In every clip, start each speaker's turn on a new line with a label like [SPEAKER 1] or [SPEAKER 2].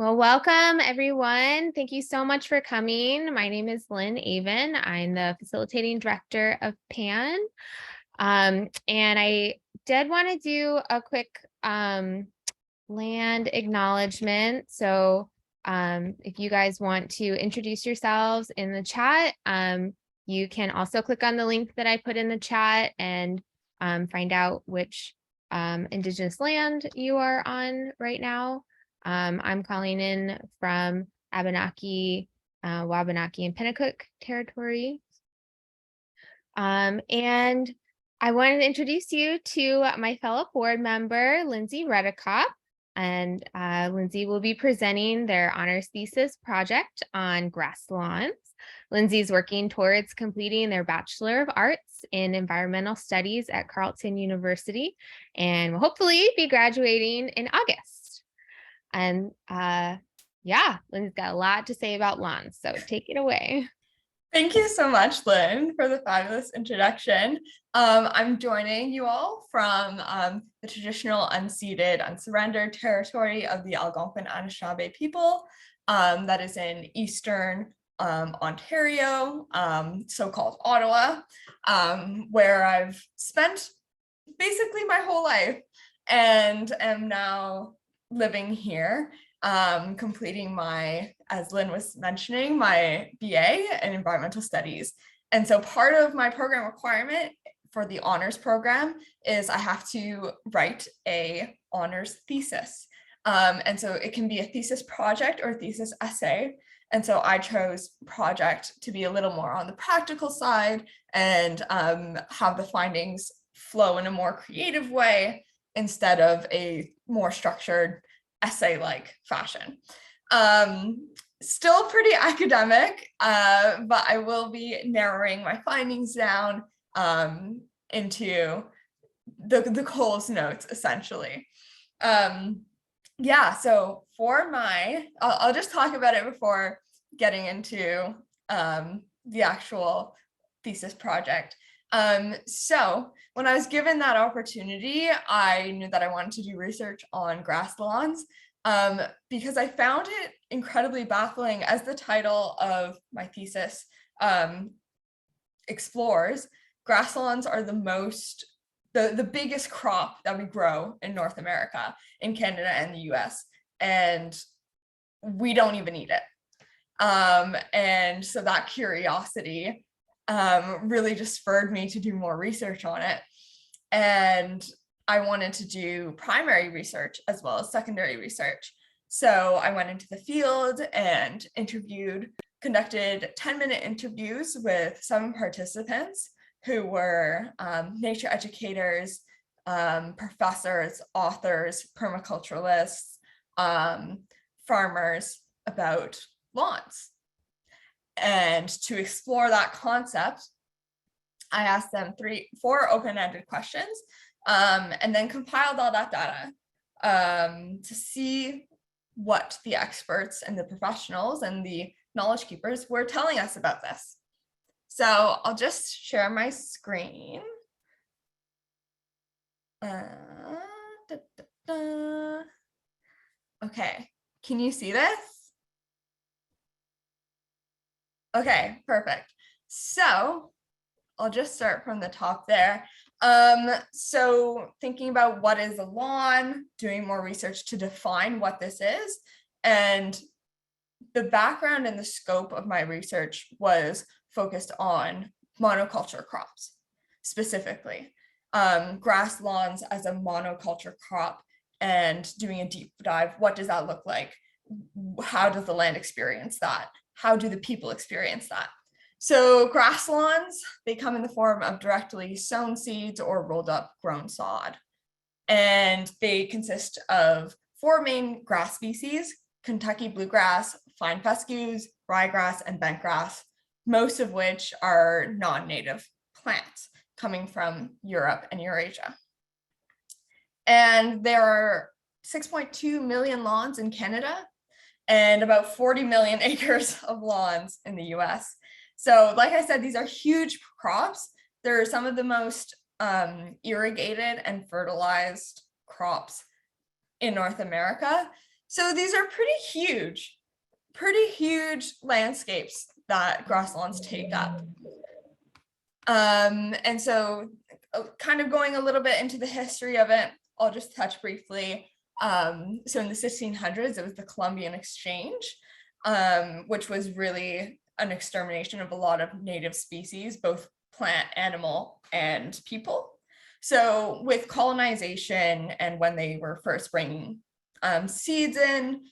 [SPEAKER 1] Well, welcome everyone. Thank you so much for coming. My name is Lynn Avon. I'm the facilitating director of PAN. And I did want to do a quick land acknowledgement. So if you guys want to introduce yourselves in the chat, you can also click on the link that I put in the chat and find out which Indigenous land you are on right now. I'm calling in from Abenaki, Wabanaki, and Pennacook territory. And I wanted to introduce you to my fellow board member, Linzi Redekop. And Linzi will be presenting their honors thesis project on grass lawns. Linzi's working towards completing their Bachelor of Arts in Environmental Studies at Carleton University and will hopefully be graduating in August. And yeah, Lynn's got a lot to say about lawns, so take it away.
[SPEAKER 2] Thank you so much, Lynn, for the fabulous introduction. I'm joining you all from the traditional unceded, unsurrendered territory of the Algonquin Anishinaabe people that is in Eastern Ontario, so-called Ottawa, where I've spent basically my whole life and am now living here, completing my, as Lynn was mentioning, my BA in environmental studies. And so part of my program requirement for the honors program is I have to write a honors thesis. And so it can be a thesis project or a thesis essay. And so I chose project to be a little more on the practical side and have the findings flow in a more creative way instead of a more structured essay-like fashion. Still pretty academic, but I will be narrowing my findings down into the Coles notes, essentially. Yeah, so for my, I'll just talk about it before getting into the actual thesis project. So when I was given that opportunity, I knew that I wanted to do research on grass lawns because I found it incredibly baffling, as the title of my thesis explores. Grass lawns are the biggest crop that we grow in North America, in Canada and the US, and we don't even eat it. And so that curiosity really just spurred me to do more research on it. And I wanted to do primary research as well as secondary research. So I went into the field and conducted 10-minute interviews with 7 participants who were nature educators, professors, authors, permaculturalists, farmers about lawns. And to explore that concept, I asked them 4 open-ended questions and then compiled all that data to see what the experts and the professionals and the knowledge keepers were telling us about this. So I'll just share my screen. Okay, can you see this? Okay, perfect. So I'll just start from the top there. So thinking about what is a lawn, doing more research to define what this is, and the background and the scope of my research was focused on monoculture crops, specifically. Grass lawns as a monoculture crop, and doing a deep dive. What does that look like? How does the land experience that? How do the people experience that? So grass lawns, they come in the form of directly sown seeds or rolled up grown sod. And they consist of 4 main grass species: Kentucky bluegrass, fine fescues, ryegrass, and bentgrass, most of which are non-native plants coming from Europe and Eurasia. And there are 6.2 million lawns in Canada and about 40 million acres of lawns in the US. So like I said, these are huge crops. They're some of the most irrigated and fertilized crops in North America. So these are pretty huge landscapes that grasslands take up. And so kind of going a little bit into the history of it, I'll just touch briefly. So in the 1600s, it was the Columbian Exchange, which was really an extermination of a lot of native species, both plant, animal, and people. So with colonization and when they were first bringing seeds in,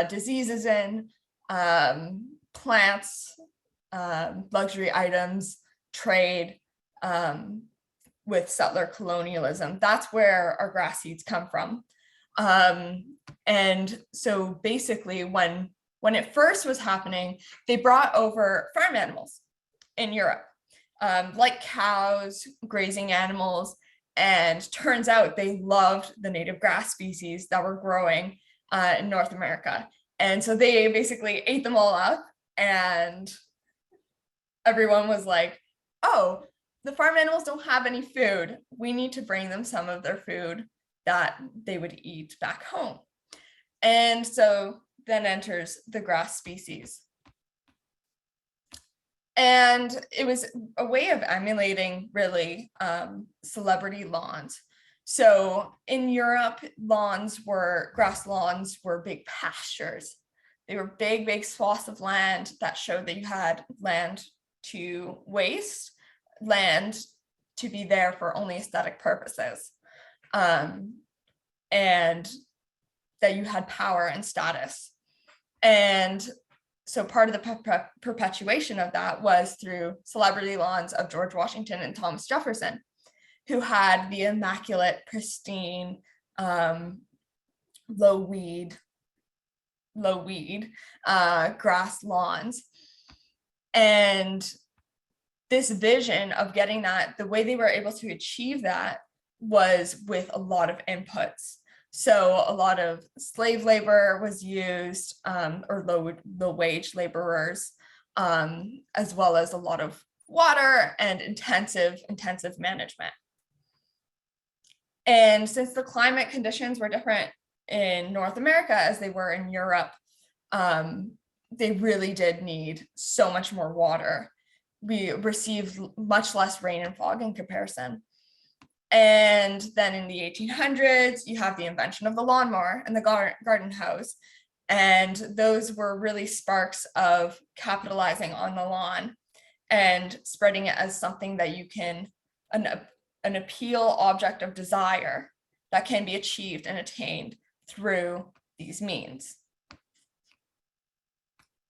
[SPEAKER 2] diseases in, plants, luxury items, trade, with settler colonialism. That's where our grass seeds come from. And so basically when it first was happening, they brought over farm animals in Europe, like cows, grazing animals, and turns out they loved the native grass species that were growing in North America. And so they basically ate them all up, and everyone was like, oh, the farm animals don't have any food. We need to bring them some of their food that they would eat back home. And so then enters the grass species. And it was a way of emulating really celebrity lawns. So in Europe, grass lawns were big pastures. They were big swaths of land that showed that you had land to waste, land to be there for only aesthetic purposes, and that you had power and status. And so part of the perpetuation of that was through celebrity lawns of George Washington and Thomas Jefferson, who had the immaculate, pristine, low weed grass lawns. And this vision of getting that, the way they were able to achieve that was with a lot of inputs. So a lot of slave labor was used, or low wage laborers, as well as a lot of water and intensive management. And since the climate conditions were different in North America as they were in Europe, they really did need so much more water. We received much less rain and fog in comparison. And then in the 1800s, you have the invention of the lawnmower and the garden hose. And those were really sparks of capitalizing on the lawn and spreading it as something that you can, an appeal object of desire that can be achieved and attained through these means.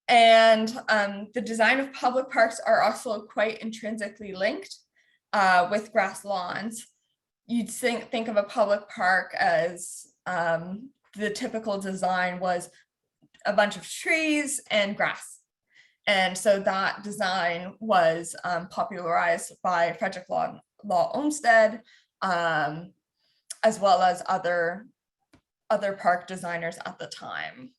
[SPEAKER 2] And the design of public parks are also quite intrinsically linked with grass lawns. You'd think of a public park as the typical design was a bunch of trees and grass. And so that design was popularized by Frederick Law Olmsted, as well as other park designers at the time.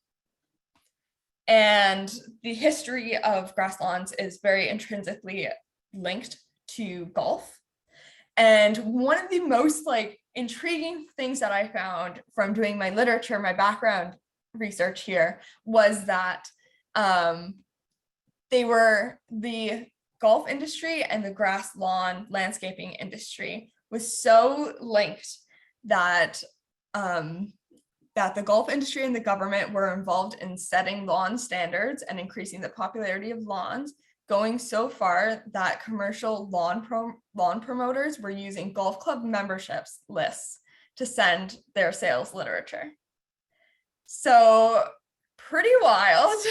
[SPEAKER 2] And the history of grass lawns is very intrinsically linked to golf. And one of the most intriguing things that I found from doing my literature, my background research here, was that the golf industry and the grass lawn landscaping industry was so linked that that the golf industry and the government were involved in setting lawn standards and increasing the popularity of lawns, going so far that commercial lawn promoters were using golf club memberships lists to send their sales literature. So pretty wild.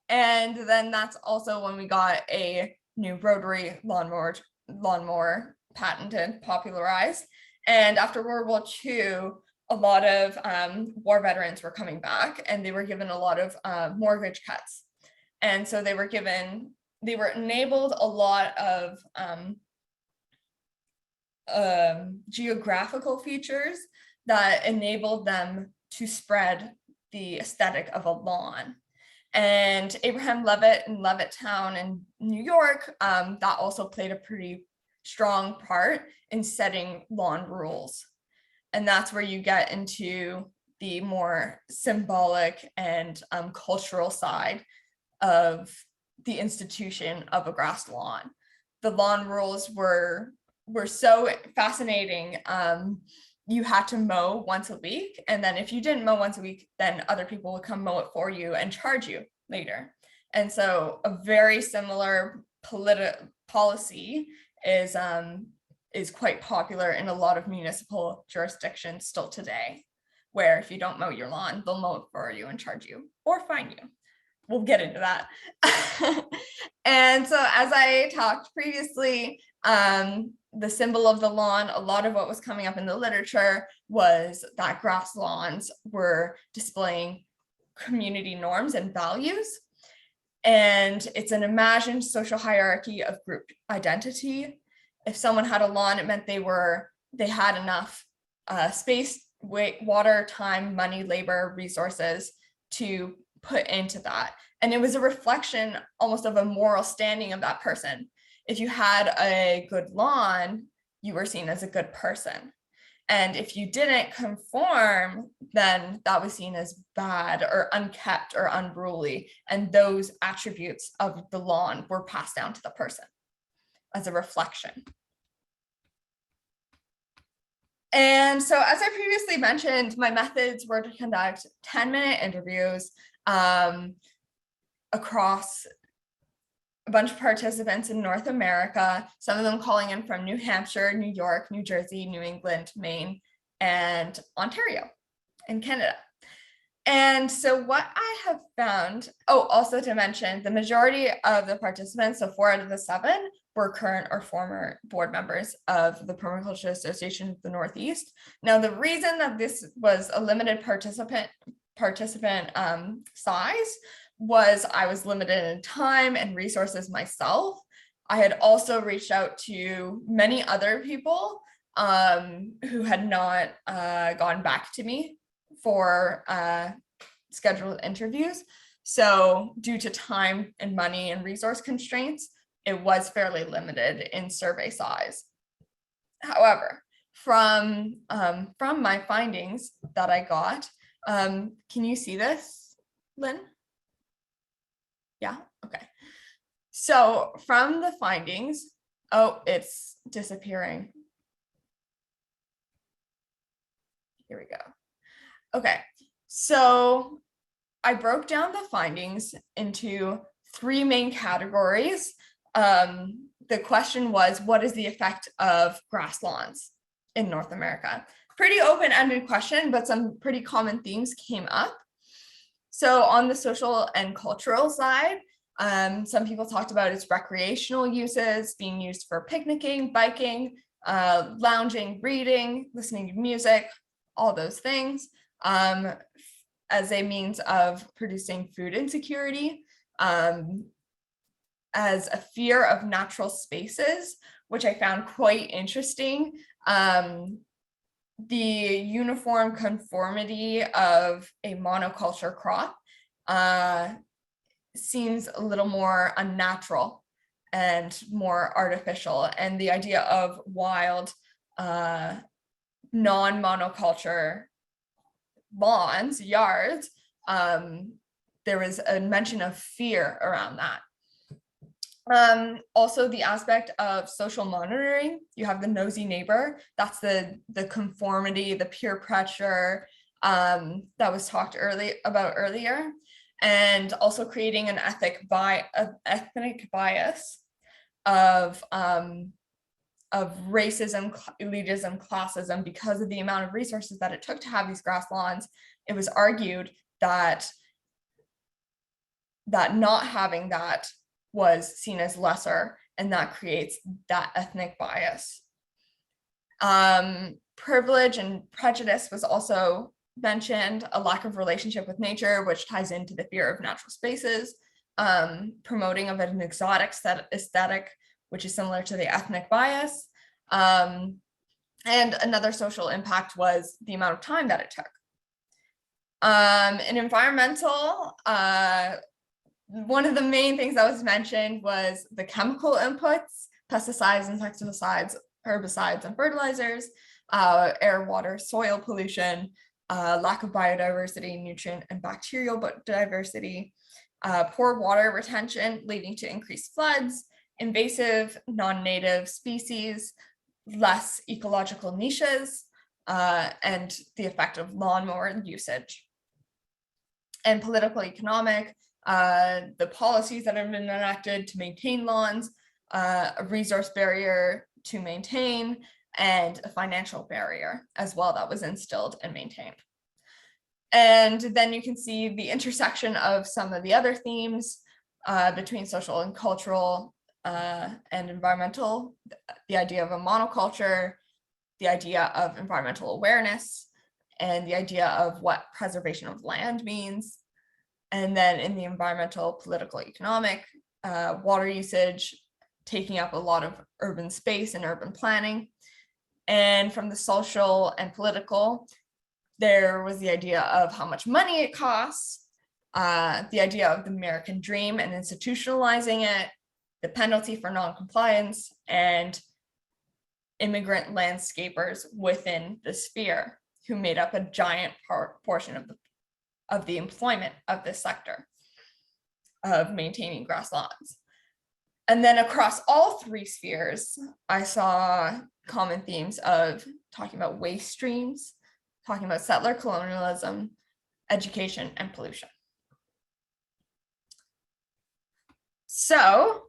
[SPEAKER 2] And then that's also when we got a new rotary lawnmower patented, popularized. And after World War II, a lot of war veterans were coming back, and they were given a lot of mortgage cuts. And so they were enabled a lot of geographical features that enabled them to spread the aesthetic of a lawn. And Abraham Levitt in Levittown in New York, that also played a pretty strong part in setting lawn rules. And that's where you get into the more symbolic and cultural side of the institution of a grass lawn. The lawn rules were so fascinating. You had to mow once a week, and then if you didn't mow once a week, then other people would come mow it for you and charge you later. And so a very similar policy is quite popular in a lot of municipal jurisdictions still today, where if you don't mow your lawn, they'll mow it for you and charge you or fine you. We'll get into that. And so as I talked previously, the symbol of the lawn, a lot of what was coming up in the literature was that grass lawns were displaying community norms and values. And it's an imagined social hierarchy of group identity. If someone had a lawn, it meant they had enough space, water, time, money, labor, resources to put into that. And it was a reflection almost of a moral standing of that person. If you had a good lawn, you were seen as a good person. And if you didn't conform, then that was seen as bad or unkept or unruly. And those attributes of the lawn were passed down to the person as a reflection. And so, as I previously mentioned, my methods were to conduct 10-minute interviews across a bunch of participants in North America, some of them calling in from New Hampshire, New York, New Jersey, New England, Maine, and Ontario in Canada. And so what I have found, also to mention, the majority of the participants, so 4 out of the 7, were current or former board members of the Permaculture Association of the Northeast. Now, the reason that this was a limited participant size was I was limited in time and resources myself. I had also reached out to many other people who had not gone back to me for scheduled interviews. So due to time and money and resource constraints, it was fairly limited in survey size. However, from my findings that I got, can you see this, Lynn? Yeah, okay. So from the findings, it's disappearing. Here we go. Okay, so I broke down the findings into 3 main categories. The question was, what is the effect of grass lawns in North America? Pretty open-ended question, but some pretty common themes came up. So on the social and cultural side, some people talked about its recreational uses, being used for picnicking, biking, lounging, reading, listening to music, all those things, as a means of producing food insecurity, as a fear of natural spaces, which I found quite interesting. The uniform conformity of a monoculture crop seems a little more unnatural and more artificial. And the idea of wild, non-monoculture lawns, yards, there was a mention of fear around that. Also the aspect of social monitoring. You have the nosy neighbor. That's the conformity, the peer pressure that was talked about earlier, and also creating an ethnic bias of racism, elitism, classism because of the amount of resources that it took to have these grass lawns. It was argued that not having that was seen as lesser, and that creates that ethnic bias. Privilege and prejudice was also mentioned, a lack of relationship with nature, which ties into the fear of natural spaces, promoting of an exotic aesthetic, which is similar to the ethnic bias. And another social impact was the amount of time that it took. In environmental, one of the main things that was mentioned was the chemical inputs, pesticides, insecticides, herbicides, and fertilizers, air, water, soil pollution, lack of biodiversity, nutrient and bacterial diversity, poor water retention leading to increased floods, invasive non-native species, less ecological niches, and the effect of lawnmower usage. And political economic, the policies that have been enacted to maintain lawns, a resource barrier to maintain, and a financial barrier as well that was instilled and maintained. And then you can see the intersection of some of the other themes between social and cultural and environmental, the idea of a monoculture, the idea of environmental awareness, and the idea of what preservation of land means. And then in the environmental, political, economic, water usage, taking up a lot of urban space and urban planning. And from the social and political, there was the idea of how much money it costs, the idea of the American dream and institutionalizing it, the penalty for non-compliance, and immigrant landscapers within the sphere who made up a giant portion of the employment of this sector of maintaining grass lawns. And then across all three spheres, I saw common themes of talking about waste streams, talking about settler colonialism, education, and pollution. So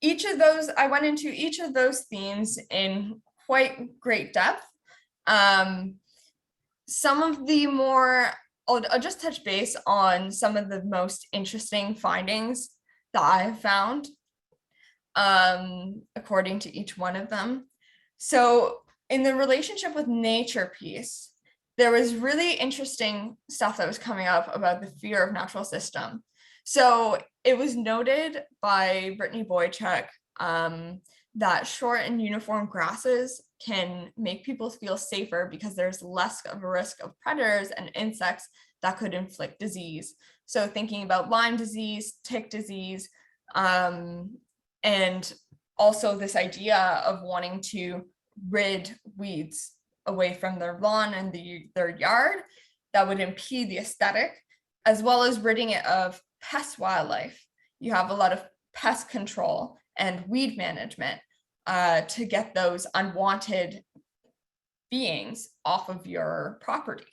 [SPEAKER 2] I went into each of those themes in quite great depth. Some of the more, I'll just touch base on some of the most interesting findings that I have found according to each one of them. So in the relationship with nature piece, there was really interesting stuff that was coming up about the fear of natural system. So it was noted by Brittany Boychuk that short and uniform grasses can make people feel safer because there's less of a risk of predators and insects that could inflict disease. So thinking about Lyme disease, tick disease, and also this idea of wanting to rid weeds away from their lawn and their yard that would impede the aesthetic, as well as ridding it of pest wildlife. You have a lot of pest control and weed management to get those unwanted beings off of your property.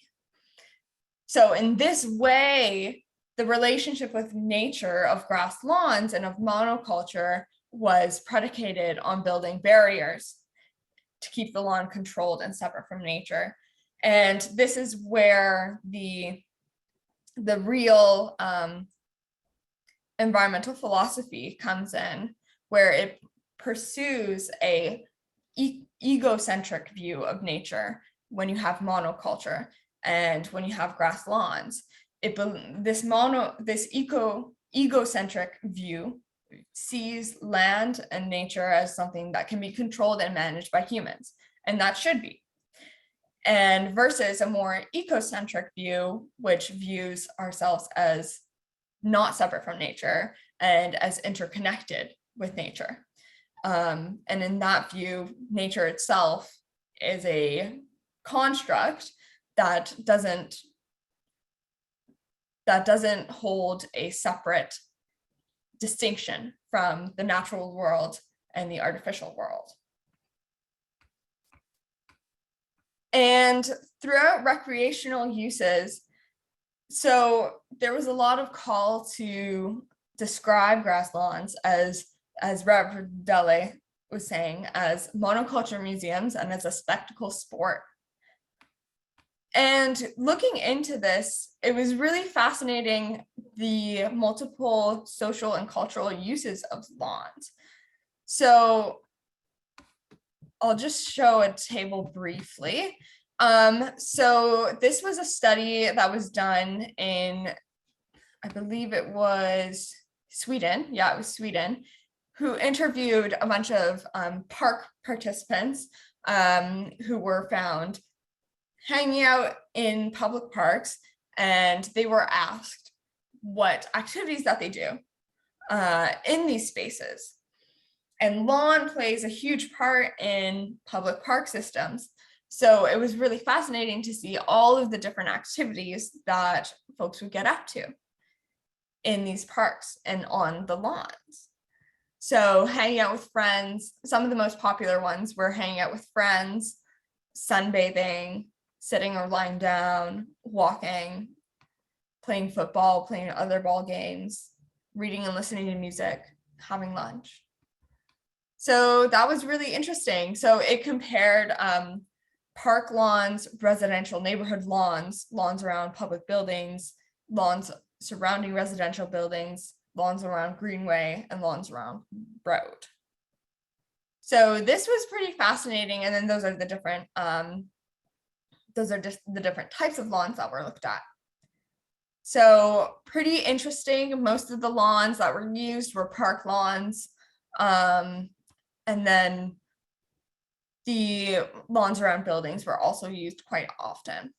[SPEAKER 2] So in this way, the relationship with nature of grass lawns and of monoculture was predicated on building barriers to keep the lawn controlled and separate from nature. And this is where the real environmental philosophy comes in, where it pursues a egocentric view of nature when you have monoculture and when you have grass lawns. This egocentric view sees land and nature as something that can be controlled and managed by humans, and that should be. And versus a more ecocentric view, which views ourselves as not separate from nature and as interconnected with nature. And in that view, nature itself is a construct that doesn't hold a separate distinction from the natural world and the artificial world. And throughout recreational uses, so there was a lot of call to describe grass lawns as Rev. Dele was saying, as monoculture museums and as a spectacle sport. And looking into this, it was really fascinating, the multiple social and cultural uses of lawns. So I'll just show a table briefly. So this was a study that was done in, I believe it was Sweden. Yeah, it was Sweden, who interviewed a bunch of park participants who were found hanging out in public parks, and they were asked what activities that they do in these spaces. And lawn plays a huge part in public park systems. So it was really fascinating to see all of the different activities that folks would get up to in these parks and on the lawns. So hanging out with friends, some of the most popular ones were hanging out with friends, sunbathing, sitting or lying down, walking, playing football, playing other ball games, reading and listening to music, having lunch. So that was really interesting. So it compared park lawns, residential neighborhood lawns, lawns around public buildings, lawns surrounding residential buildings, lawns around greenway, and lawns around road. So this was pretty fascinating. And then those are just the different types of lawns that were looked at. So pretty interesting. Most of the lawns that were used were park lawns. And then the lawns around buildings were also used quite often.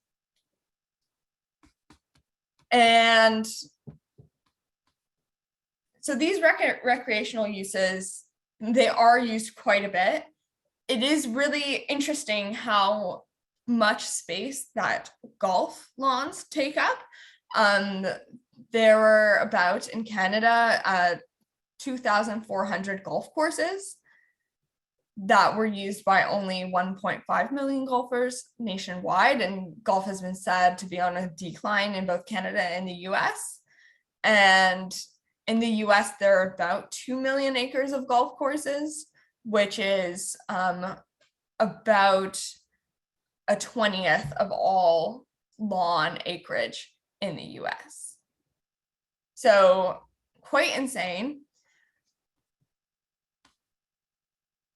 [SPEAKER 2] And so these recreational uses, they are used quite a bit. It is really interesting how much space that golf lawns take up. There were about, in Canada, 2,400 golf courses that were used by only 1.5 million golfers nationwide, and golf has been said to be on a decline in both Canada and the US. And in the US, there are about 2 million acres of golf courses, which is about a 20th of all lawn acreage in the US. So quite insane.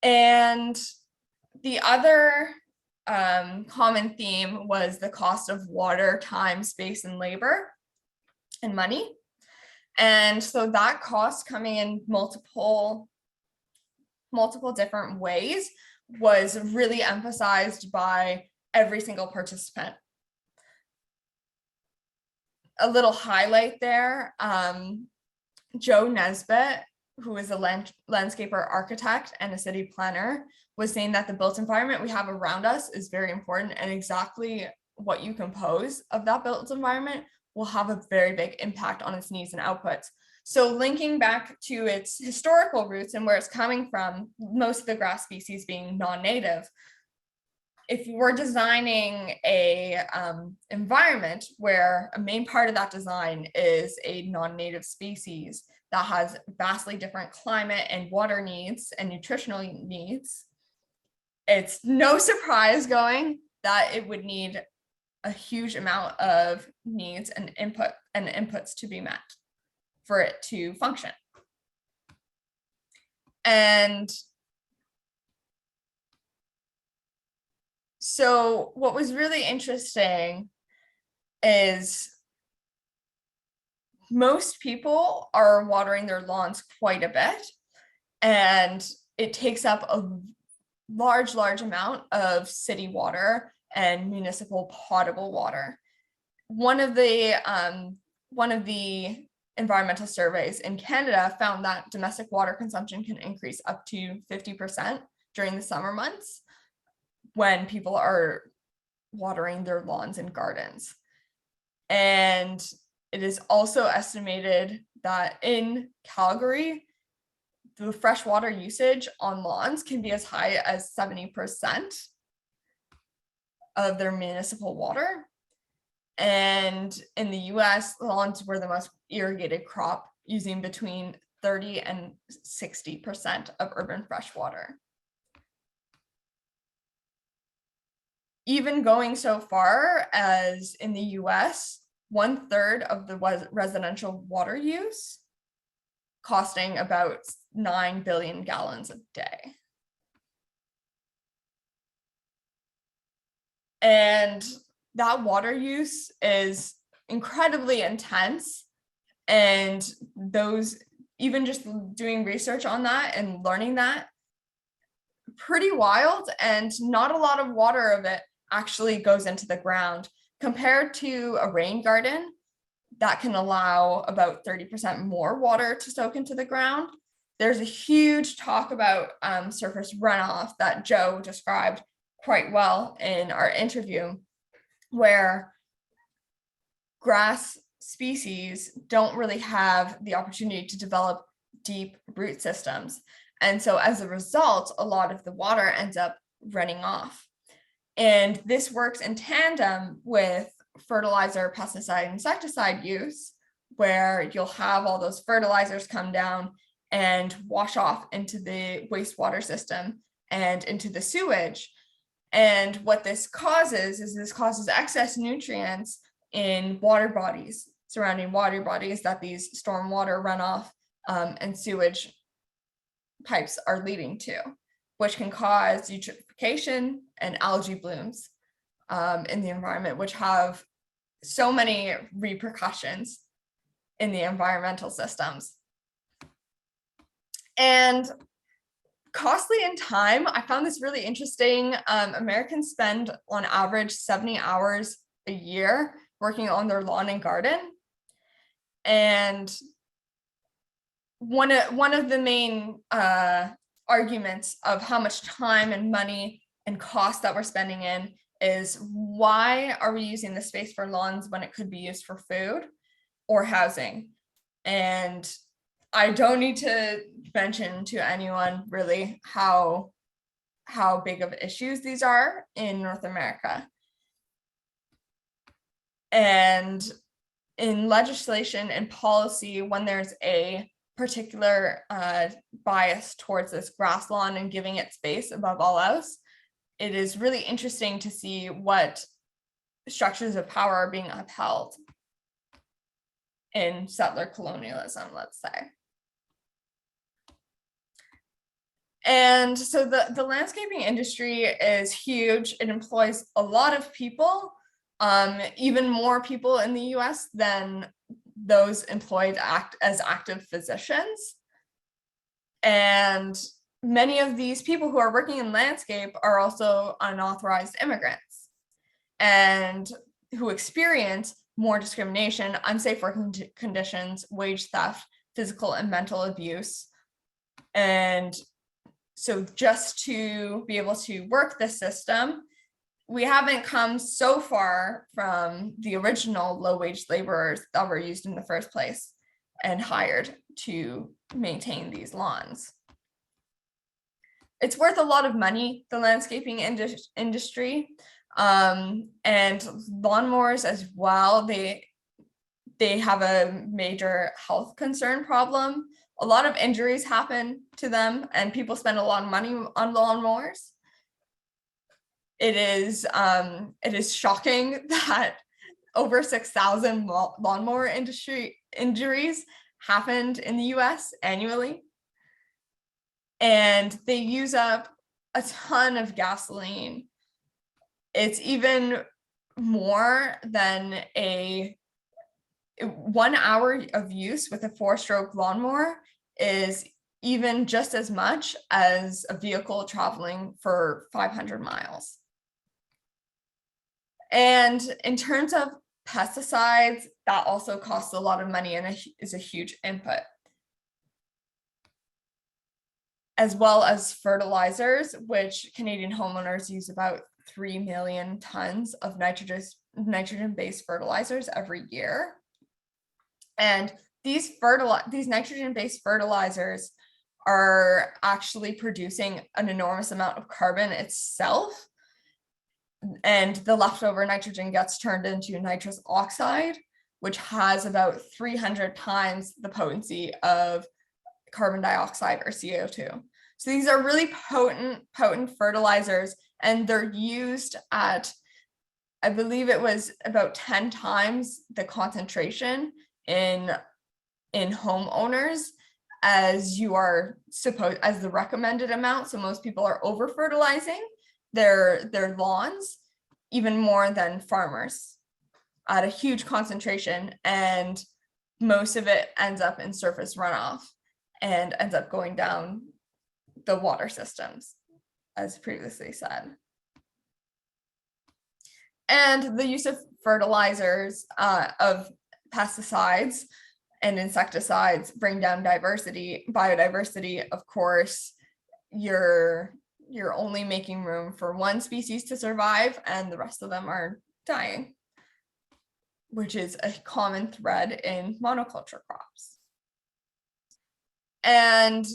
[SPEAKER 2] And the other common theme was the cost of water, time, space, and labor, and money. And so that cost, coming in multiple different ways, was really emphasized by every single participant. A little highlight there, Joe Nesbitt, who is a landscaper architect and a city planner, was saying that the built environment we have around us is very important, and exactly what you compose of that built environment will have a very big impact on its needs and outputs. So linking back to its historical roots and where it's coming from, most of the grass species being non-native, if we're designing a environment where a main part of that design is a non-native species that has vastly different climate and water needs and nutritional needs, it's no surprise going that it would need a huge amount of needs and inputs to be met for it to function. And so what was really interesting is most people are watering their lawns quite a bit, and it takes up a large amount of city water and municipal potable water. One of the environmental surveys in Canada found that domestic water consumption can increase up to 50% during the summer months when people are watering their lawns and gardens. And it is also estimated that in Calgary, the freshwater usage on lawns can be as high as 70% of their municipal water. And in the US, lawns were the most irrigated crop, using between 30 and 60% of urban freshwater. Even going so far as in the US, 1/3 of the residential water use costing about 9 billion gallons a day. And that water use is incredibly intense. And those, even just doing research on that and learning that, pretty wild, and not a lot of water of it actually goes into the ground compared to a rain garden that can allow about 30% more water to soak into the ground. There's a huge talk about surface runoff that Joe described quite well in our interview, where grass species don't really have the opportunity to develop deep root systems. And so as a result, a lot of the water ends up running off. And this works in tandem with fertilizer, pesticide, insecticide use, where you'll have all those fertilizers come down and wash off into the wastewater system and into the sewage. And what this causes is excess nutrients in water bodies, surrounding water bodies that these stormwater runoff and sewage pipes are leading to, which can cause eutrophication and algae blooms in the environment, which have so many repercussions in the environmental systems. And costly in time, I found this really interesting. Americans spend on average 70 hours a year working on their lawn and garden. And one of the main arguments of how much time and money and cost that we're spending in is, why are we using the space for lawns when it could be used for food or housing? And I don't need to mention to anyone really how big of issues these are in North America. And in legislation and policy, when there's a particular bias towards this grass lawn and giving it space above all else, it is really interesting to see what structures of power are being upheld in settler colonialism, let's say. And so the landscaping industry is huge. It employs a lot of people, even more people in the US than those employed as active physicians. And many of these people who are working in landscape are also unauthorized immigrants and who experience more discrimination, unsafe working conditions, wage theft, physical and mental abuse. And so just to be able to work this system, we haven't come so far from the original low-wage laborers that were used in the first place and hired to maintain these lawns. It's worth a lot of money, the landscaping industry, and lawnmowers as well. They have a major health concern problem. A lot of injuries happen to them, and people spend a lot of money on lawnmowers. It is shocking that over 6,000 lawnmower industry injuries happened in the US annually. And they use up a ton of gasoline. It's even more than 1 hour of use with a 4-stroke lawnmower is even just as much as a vehicle traveling for 500 miles. And in terms of pesticides, that also costs a lot of money and is a huge input. As well as fertilizers, which Canadian homeowners use about 3 million tons of nitrogen-based fertilizers every year. And these nitrogen-based fertilizers are actually producing an enormous amount of carbon itself. And the leftover nitrogen gets turned into nitrous oxide, which has about 300 times the potency of carbon dioxide or CO2. So these are really potent fertilizers, and they're used at, I believe it was about 10 times the concentration in homeowners as the recommended amount. So most people are over fertilizing their lawns even more than farmers at a huge concentration, and most of it ends up in surface runoff and ends up going down the water systems, as previously said. And the use of fertilizers, of pesticides and insecticides bring down biodiversity. Of course, your you're only making room for one species to survive and the rest of them are dying, which is a common thread in monoculture crops. And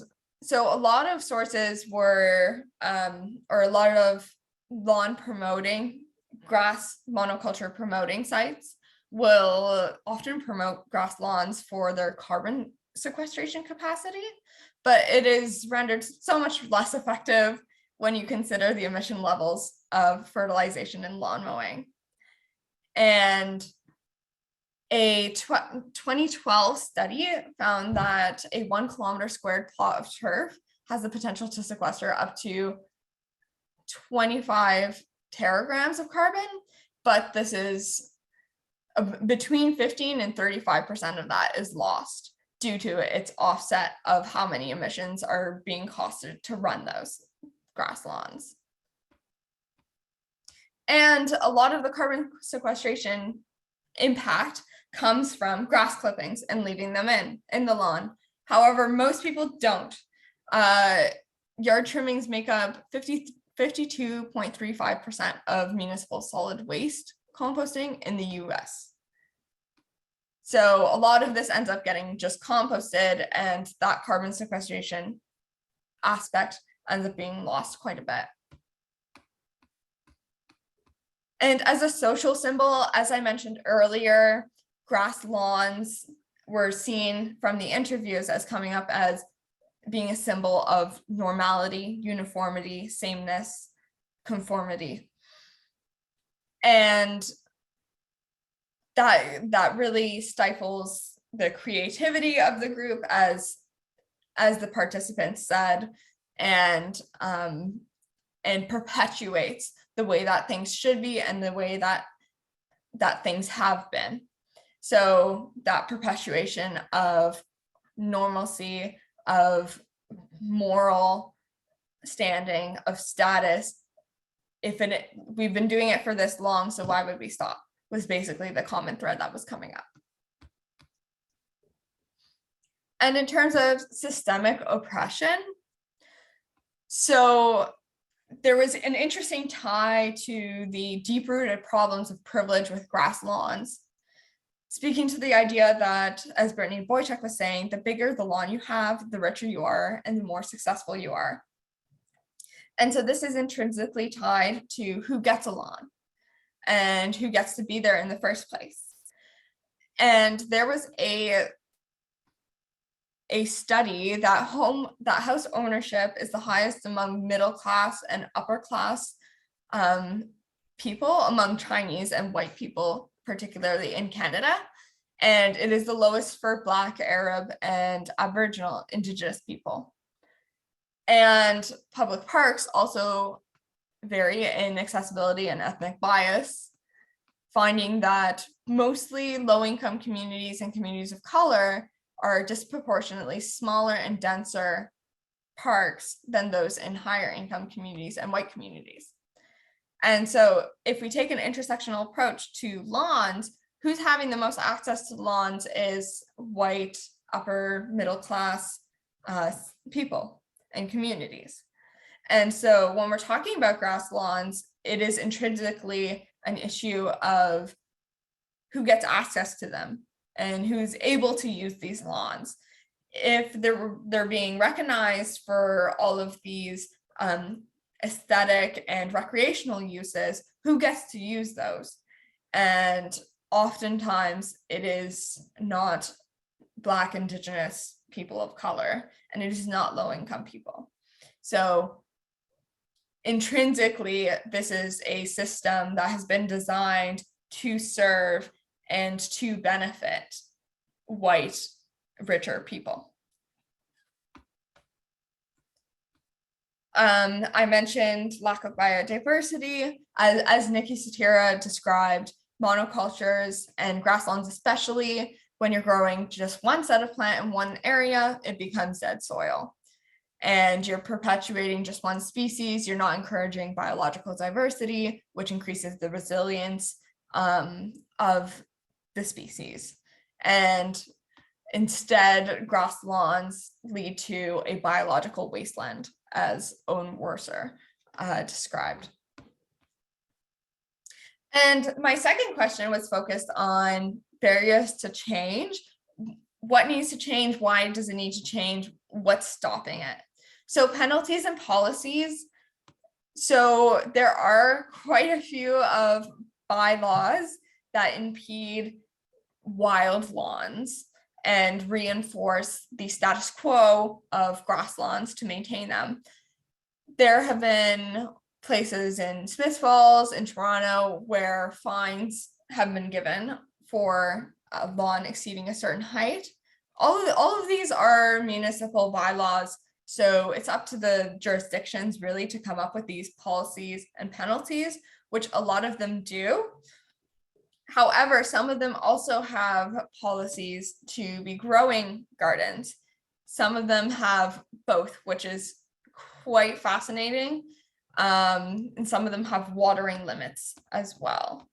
[SPEAKER 2] so a lot of sources were, or a lot of lawn promoting, grass monoculture promoting sites will often promote grass lawns for their carbon sequestration capacity, but it is rendered so much less effective when you consider the emission levels of fertilization and lawn mowing. And a 2012 study found that a 1 kilometer squared plot of turf has the potential to sequester up to 25 teragrams of carbon, but this is between 15 and 35% of that is lost due to its offset of how many emissions are being costed to run those grass lawns. And a lot of the carbon sequestration impact comes from grass clippings and leaving them in the lawn. However, most people don't. Yard trimmings make up 52.35% of municipal solid waste composting in the US. So a lot of this ends up getting just composted, and that carbon sequestration aspect ends up being lost quite a bit. And as a social symbol, as I mentioned earlier, grass lawns were seen from the interviews as coming up as being a symbol of normality, uniformity, sameness, conformity. And that really stifles the creativity of the group, as the participants said, and perpetuates the way that things should be and the way that things have been. So that perpetuation of normalcy, of moral standing, of status, we've been doing it for this long, so why would we stop, was basically the common thread that was coming up. And in terms of systemic oppression, so there was an interesting tie to the deep-rooted problems of privilege with grass lawns, speaking to the idea that, as Brittany Boychuk was saying, the bigger the lawn you have, the richer you are and the more successful you are. And so this is intrinsically tied to who gets a lawn and who gets to be there in the first place. And there was a study that house ownership is the highest among middle class and upper class people, among Chinese and white people, particularly in Canada. And it is the lowest for Black, Arab, and Aboriginal Indigenous people. And public parks also vary in accessibility and ethnic bias, finding that mostly low-income communities and communities of color are disproportionately smaller and denser parks than those in higher income communities and white communities. And so if we take an intersectional approach to lawns, who's having the most access to lawns is white, upper middle class people and communities. And so when we're talking about grass lawns, it is intrinsically an issue of who gets access to them and who's able to use these lawns. If they're being recognized for all of these aesthetic and recreational uses, who gets to use those? And oftentimes it is not Black, Indigenous people of color, and it is not low-income people. So intrinsically, this is a system that has been designed to serve and to benefit white, richer people. I mentioned lack of biodiversity. As Nikki Satira described, monocultures and grasslands, especially when you're growing just one set of plant in one area, it becomes dead soil. And you're perpetuating just one species. You're not encouraging biological diversity, which increases the resilience of the species. And instead, grass lawns lead to a biological wasteland as Owen Worser described. And my second question was focused on barriers to change. What needs to change? Why does it need to change? What's stopping it? So penalties and policies. So there are quite a few of bylaws that impede wild lawns and reinforce the status quo of grasslands to maintain them. There have been places in Smith Falls, in Toronto, where fines have been given for a lawn exceeding a certain height. All of these are municipal bylaws, so it's up to the jurisdictions really to come up with these policies and penalties, which a lot of them do. However, some of them also have policies to be growing gardens. Some of them have both, which is quite fascinating. And some of them have watering limits as well.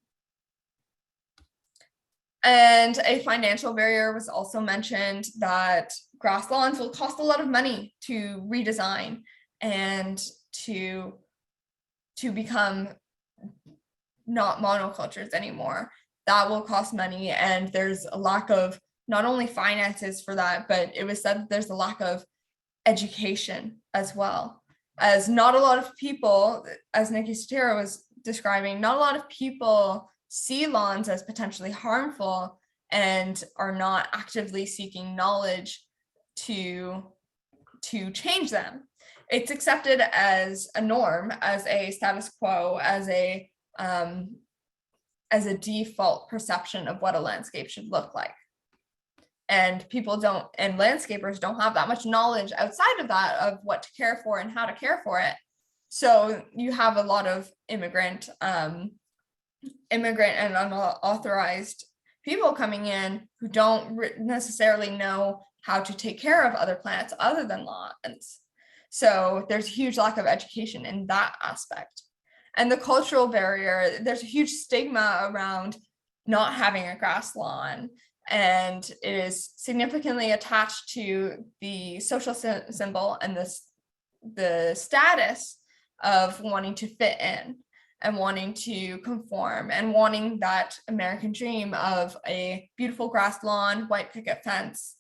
[SPEAKER 2] And a financial barrier was also mentioned, that grass lawns will cost a lot of money to redesign and to become not monocultures anymore. That will cost money, and there's a lack of not only finances for that, but it was said that there's a lack of education as well, as not a lot of people, as Nikki Sotero was describing, not a lot of people see lawns as potentially harmful and are not actively seeking knowledge to change them. It's accepted as a norm, as a status quo, as a default perception of what a landscape should look like. And landscapers don't have that much knowledge outside of that of what to care for and how to care for it. So you have a lot of immigrant and unauthorized people coming in who don't necessarily know how to take care of other plants other than lawns. So there's a huge lack of education in that aspect. And the cultural barrier, there's a huge stigma around not having a grass lawn, and it is significantly attached to the social symbol and the status of wanting to fit in and wanting to conform and wanting that American dream of a beautiful grass lawn, white picket fence,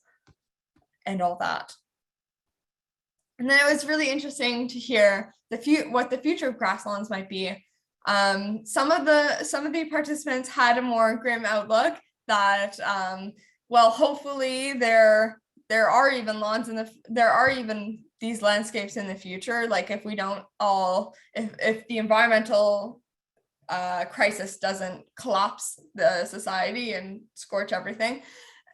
[SPEAKER 2] and all that. And then it was really interesting to hear what the future of grasslands might be. Some of the participants had a more grim outlook that, well, hopefully there are even lawns there are even these landscapes in the future. Like if if the environmental crisis doesn't collapse the society and scorch everything.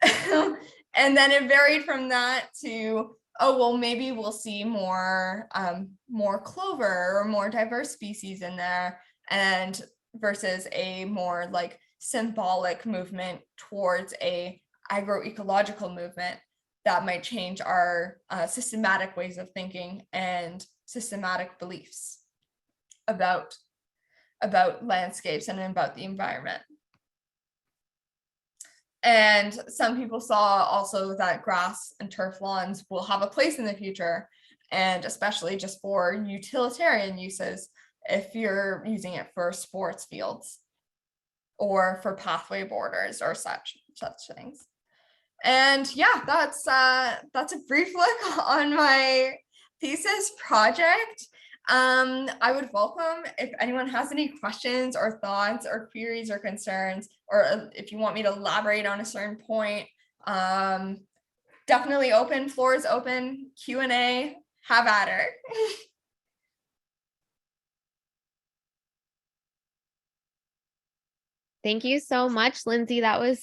[SPEAKER 2] And then it varied from that to, oh, well, maybe we'll see more clover or more diverse species in there, and versus a more like symbolic movement towards a agroecological movement that might change our systematic ways of thinking and systematic beliefs about landscapes and about the environment. And some people saw also that grass and turf lawns will have a place in the future, and especially just for utilitarian uses, if you're using it for sports fields or for pathway borders or such things. And yeah, that's a brief look on my thesis project. I would welcome if anyone has any questions or thoughts or queries or concerns, or if you want me to elaborate on a certain point. Definitely open, floor is open, Q&A, have at her.
[SPEAKER 1] Thank you so much, Lindsay. That was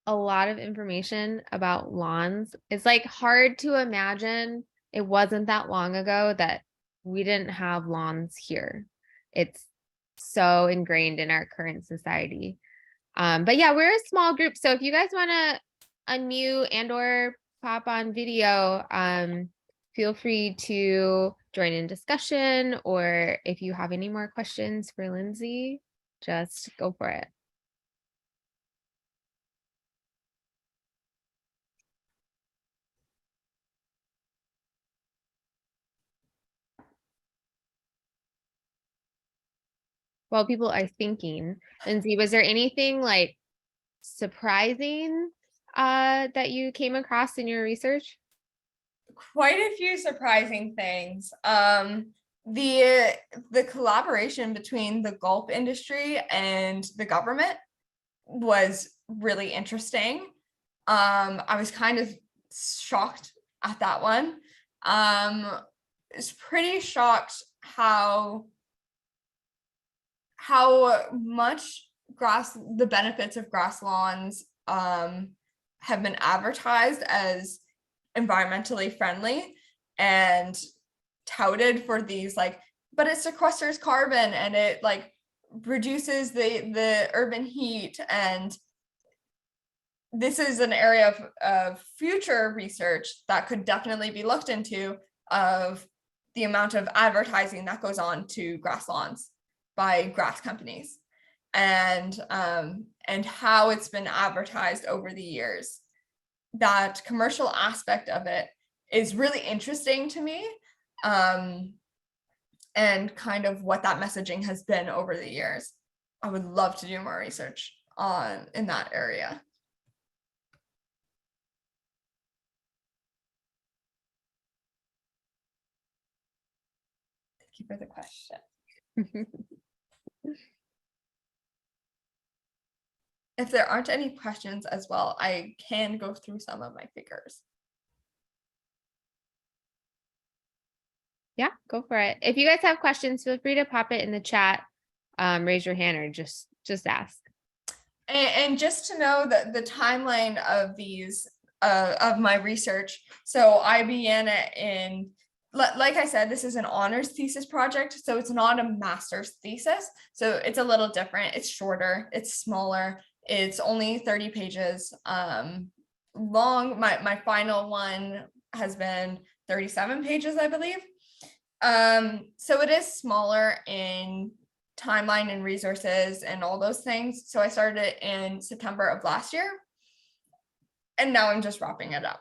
[SPEAKER 1] a lot of information about lawns. It's like hard to imagine it wasn't that long ago that we didn't have lawns here. It's so ingrained in our current society. But yeah, we're a small group. So if you guys want to unmute and or pop on video, feel free to join in discussion, or if you have any more questions for Lindsay, just go for it. while people are thinking. Lindsay, was there anything like surprising that you came across in your research?
[SPEAKER 2] Quite a few surprising things. The collaboration between the gulp industry and the government was really interesting. I was kind of shocked at that one. I was pretty shocked how much the benefits of grass lawns have been advertised as environmentally friendly and touted for these, like, but it sequesters carbon and it like reduces the urban heat, and this is an area of future research that could definitely be looked into, of the amount of advertising that goes on to grass lawns by grass companies, and how it's been advertised over the years. That commercial aspect of it is really interesting to me, and kind of what that messaging has been over the years. I would love to do more research in that area. Thank you for the question. If there aren't any questions as well, I can go through some of my figures.
[SPEAKER 1] Yeah, go for it. If you guys have questions, feel free to pop it in the chat, raise your hand, or just ask.
[SPEAKER 2] And just to know that the timeline of these of my research, so I began it in, like I said, this is an honors thesis project, so it's not a master's thesis, so it's a little different. It's shorter, it's smaller, it's only 30 pages long. My final one has been 37 pages, I believe. So it is smaller in timeline and resources and all those things. So I started it in September of last year, and now I'm just wrapping it up.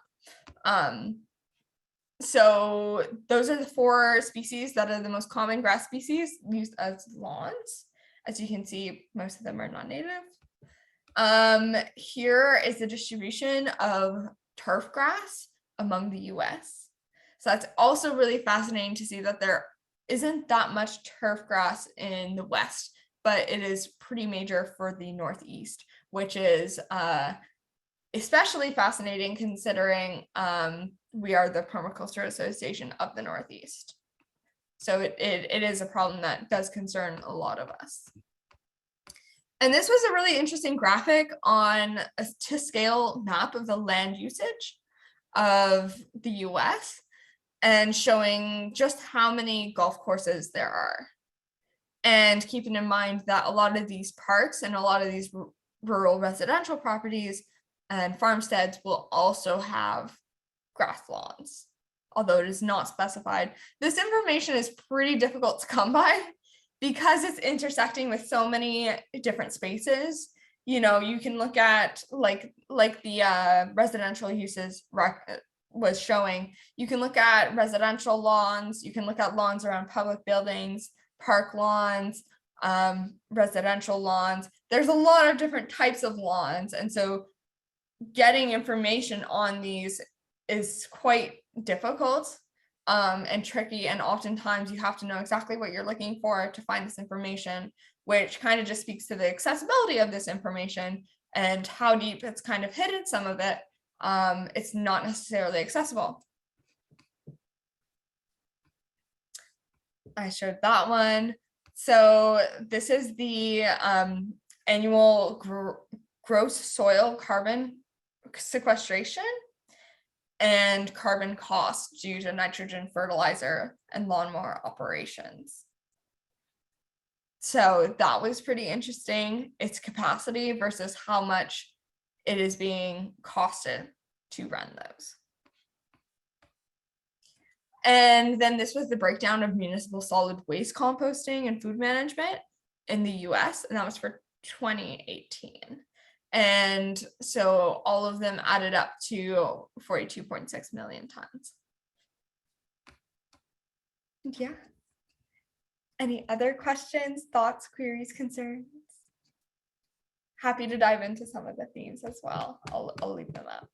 [SPEAKER 2] So those are the 4 species that are the most common grass species used as lawns. As you can see, most of them are non-native. Here is the distribution of turf grass among the US. So that's also really fascinating to see that there isn't that much turf grass in the West, but it is pretty major for the Northeast, which is especially fascinating considering we are the Permaculture Association of the Northeast. So it is a problem that does concern a lot of us. And this was a really interesting graphic on a to scale map of the land usage of the US, and showing just how many golf courses there are. And keeping in mind that a lot of these parks and a lot of these rural residential properties and farmsteads will also have grass lawns, although it is not specified. This information is pretty difficult to come by because it's intersecting with so many different spaces. You know, you can look at like the residential uses was showing, you can look at residential lawns, you can look at lawns around public buildings, park lawns, residential lawns. There's a lot of different types of lawns, and so getting information on these is quite difficult and tricky, and oftentimes you have to know exactly what you're looking for to find this information, which kind of just speaks to the accessibility of this information and how deep it's kind of hidden some of it. It's not necessarily accessible. I showed that one. So this is the annual gross soil carbon sequestration and carbon cost due to nitrogen fertilizer and lawnmower operations. So that was pretty interesting. Its capacity versus how much it is being costed to run those. And then this was the breakdown of municipal solid waste composting and food management in the US, and that was for 2018. And so all of them added up to 42.6 million tons. Yeah. Any other questions, thoughts, queries, concerns? Happy to dive into some of the themes as well. I'll leave them up.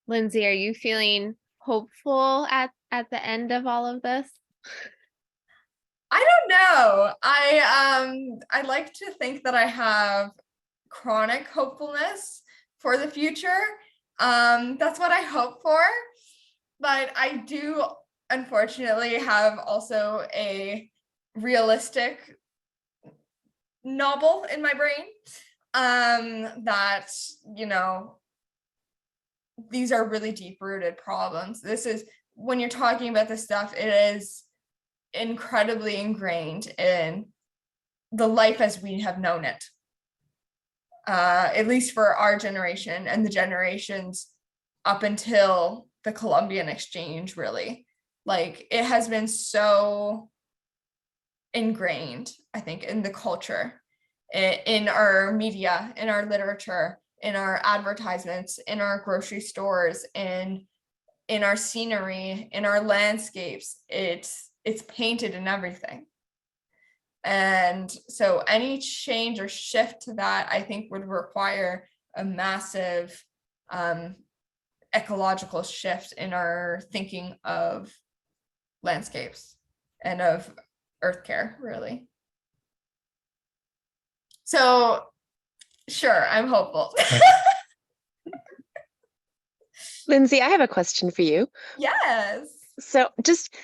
[SPEAKER 1] Lindsay, are you feeling hopeful at the end of all of this?
[SPEAKER 2] I don't know. I like to think that I have chronic hopefulness for the future. That's what I hope for. But I do unfortunately have also a realistic novel in my brain. That, you know, these are really deep-rooted problems. This is, when you're talking about this stuff, it is incredibly ingrained in the life as we have known it, at least for our generation and the generations up until the Columbian Exchange, really. Like, it has been so ingrained, I think, in the culture, in our media, in our literature, in our advertisements, in our grocery stores, in our scenery, in our landscapes. It's painted in everything. And so any change or shift to that, I think, would require a massive ecological shift in our thinking of landscapes and of earth care, really. So sure, I'm hopeful.
[SPEAKER 3] Lindsay, I have a question for you.
[SPEAKER 2] Yes.
[SPEAKER 3] So just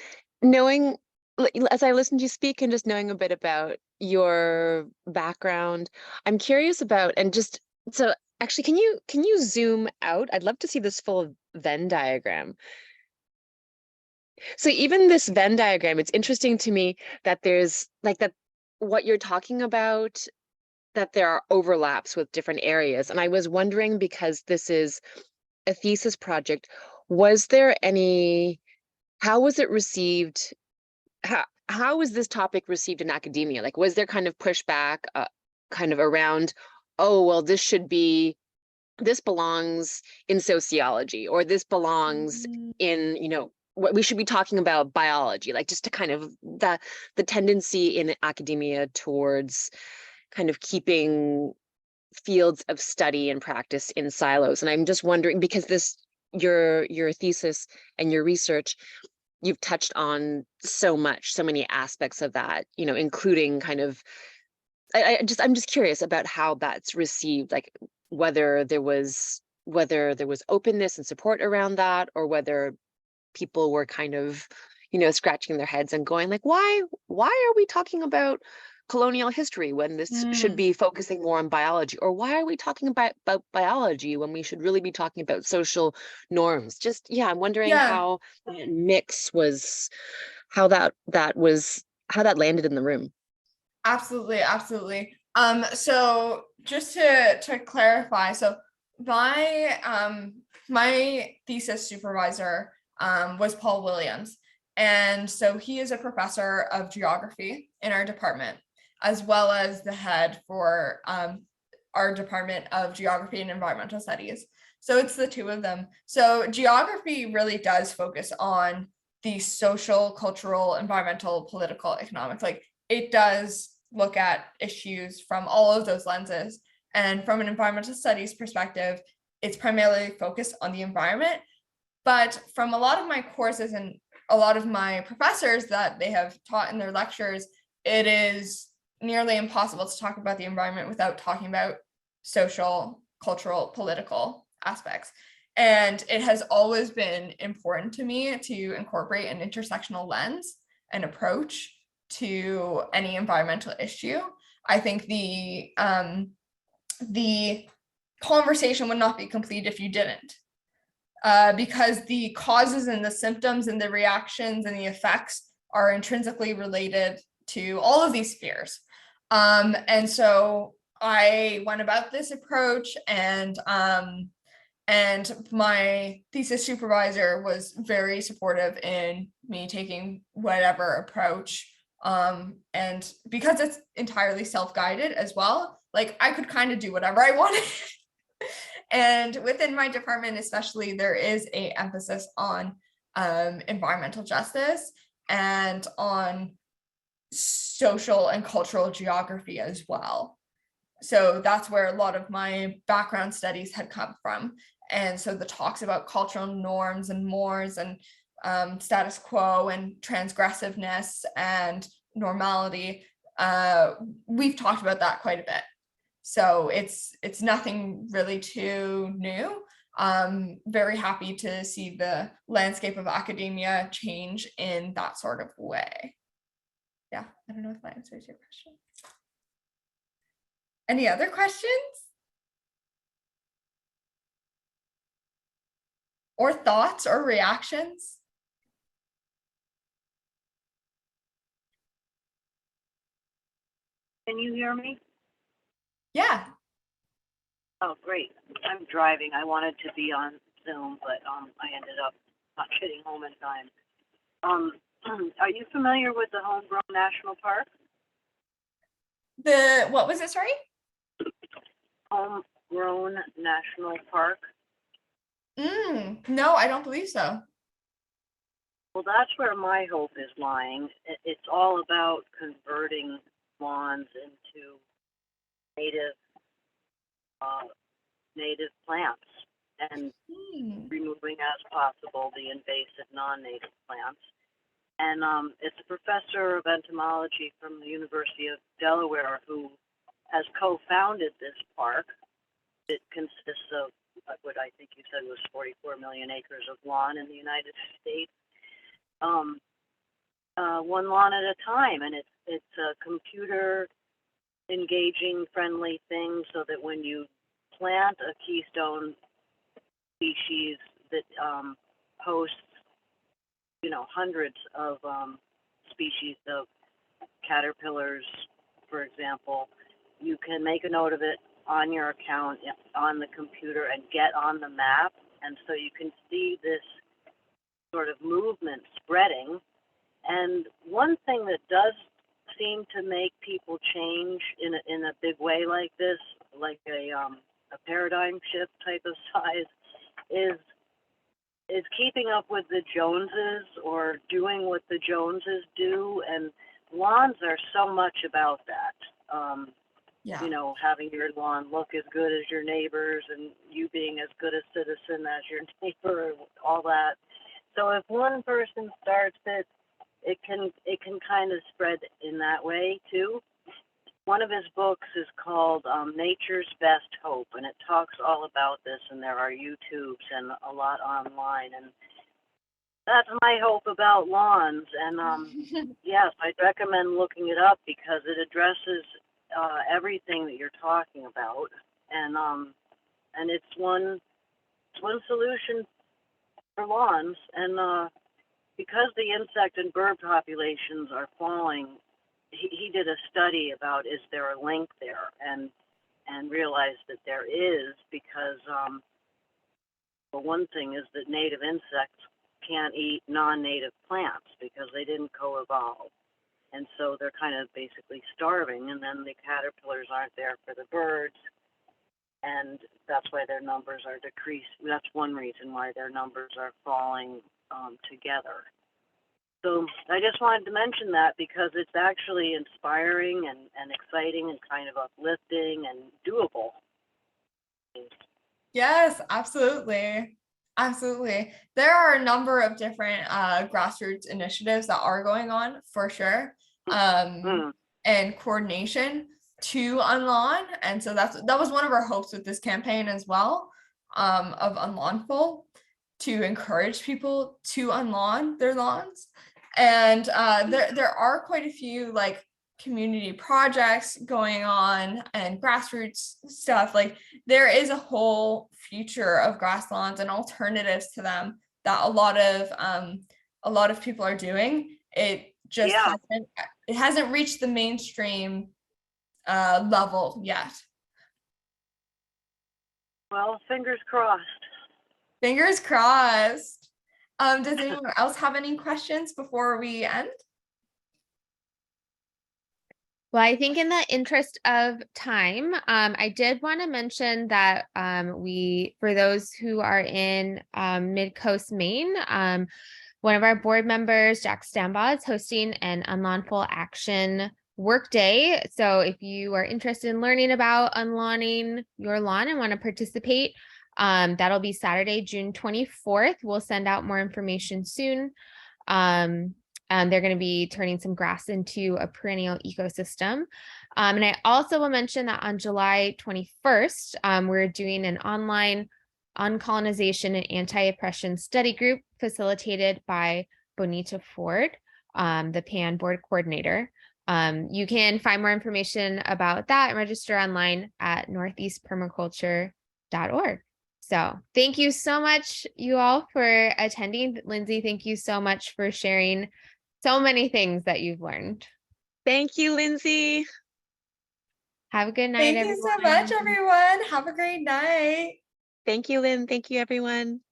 [SPEAKER 3] knowing, as I listen to you speak and just knowing a bit about your background, I'm curious about, and just, so actually, can you zoom out? I'd love to see this full Venn diagram. So even this Venn diagram, it's interesting to me that there's like that, what you're talking about, that there are overlaps with different areas. And I was wondering, because this is a thesis project, was there any, how was it received? How was this topic received in academia? Like, was there kind of pushback kind of around, oh, well, this belongs in sociology, or this belongs in, you know, what we should be talking about biology, like just to kind of the tendency in academia towards kind of keeping fields of study and practice in silos. And I'm just wondering, because this, your thesis and your research, you've touched on so many aspects of that, you know, including kind of, I'm just curious about how that's received, like whether there was openness and support around that, or whether people were kind of, you know, scratching their heads and going like, why are we talking about colonial history when this should be focusing more on biology? Or why are we talking about biology when we should really be talking about social norms? Just, yeah, I'm wondering how that mix was, how that landed in the room.
[SPEAKER 2] Absolutely. So just to clarify, so my thesis supervisor was Paul Williams. And so he is a professor of geography in our department, as well as the head for our Department of Geography and Environmental Studies. So it's the two of them. So geography really does focus on the social, cultural, environmental, political, economic. Like, it does look at issues from all of those lenses. And from an environmental studies perspective, it's primarily focused on the environment. But from a lot of my courses and a lot of my professors that they have taught in their lectures, it is nearly impossible to talk about the environment without talking about social, cultural, political aspects. And it has always been important to me to incorporate an intersectional lens and approach to any environmental issue. I think the conversation would not be complete if you didn't. Because the causes and the symptoms and the reactions and the effects are intrinsically related to all of these spheres. And so I went about this approach, and my thesis supervisor was very supportive in me taking whatever approach. And because it's entirely self-guided as well, like, I could kind of do whatever I wanted. And within my department, especially, there is a emphasis on environmental justice and on social and cultural geography as well. So that's where a lot of my background studies had come from. And so the talks about cultural norms and mores and status quo and transgressiveness and normality, we've talked about that quite a bit. So it's nothing really too new. Very happy to see the landscape of academia change in that sort of way. Yeah, I don't know if that answers your question. Any other questions? Or thoughts or reactions?
[SPEAKER 4] Can you hear me?
[SPEAKER 2] Yeah.
[SPEAKER 4] Oh, great. I'm driving. I wanted to be on Zoom, but I ended up not getting home in time. Are you familiar with the Homegrown National Park?
[SPEAKER 2] What was it, sorry?
[SPEAKER 4] Homegrown National Park.
[SPEAKER 2] No, I don't believe so.
[SPEAKER 4] Well, that's where my hope is lying. It's all about converting lawns into native plants and removing as possible the invasive non-native plants. And it's a professor of entomology from the University of Delaware who has co-founded this park. It consists of what I think you said was 44 million acres of lawn in the United States, one lawn at a time. And it's a computer engaging friendly thing so that when you plant a keystone species that hosts, hundreds of species of caterpillars, for example, you can make a note of it on your account on the computer and get on the map. And so you can see this sort of movement spreading. And one thing that does seem to make people change in a big way like this, like a paradigm shift type of size, is keeping up with the Joneses or doing what the Joneses do. And lawns are so much about that. Having your lawn look as good as your neighbor's and you being as good a citizen as your neighbor, all that. So if one person starts it, it can kind of spread in that way too. One of his books is called Nature's Best Hope, and it talks all about this, and there are YouTubes and a lot online, and that's my hope about lawns. And yes, I'd recommend looking it up because it addresses everything that you're talking about, and it's one solution for lawns. And because the insect and bird populations are falling, he did a study about is there a link there, and realized that there is, because well, one thing is that native insects can't eat non-native plants because they didn't co-evolve. And so they're kind of basically starving, and then the caterpillars aren't there for the birds, and that's why their numbers are decreased. That's one reason why their numbers are falling together. So I just wanted to mention that because it's actually inspiring and exciting and kind of uplifting and doable.
[SPEAKER 2] Yes, absolutely. Absolutely. There are a number of different grassroots initiatives that are going on for sure. And coordination to unlawn. And so that was one of our hopes with this campaign as well, of Unlawnful, to encourage people to unlawn their lawns. And there are quite a few like community projects going on and grassroots stuff. Like there is a whole future of grass lawns and alternatives to them that a lot of people are doing. It just hasn't reached the mainstream level yet.
[SPEAKER 4] Well, fingers crossed.
[SPEAKER 2] Fingers crossed. Does anyone else have any questions before we end?
[SPEAKER 1] Well, I think in the interest of time, I did want to mention that for those who are in Mid-Coast Maine, one of our board members, Jack Stambaugh, is hosting an unlawful action workday. So if you are interested in learning about unlawning your lawn and want to participate, that'll be Saturday, June 24th. We'll send out more information soon. And they're going to be turning some grass into a perennial ecosystem. And I also will mention that on July 21st, we're doing an online uncolonization and anti-oppression study group facilitated by Bonita Ford, the PAN board coordinator. You can find more information about that and register online at northeastpermaculture.org. So thank you so much, you all, for attending. Lindsay, thank you so much for sharing so many things that you've learned.
[SPEAKER 3] Thank you, Lindsay.
[SPEAKER 1] Have a good night,
[SPEAKER 2] Thank you so much, everyone. Have a great night.
[SPEAKER 3] Thank you, Lynn. Thank you, everyone.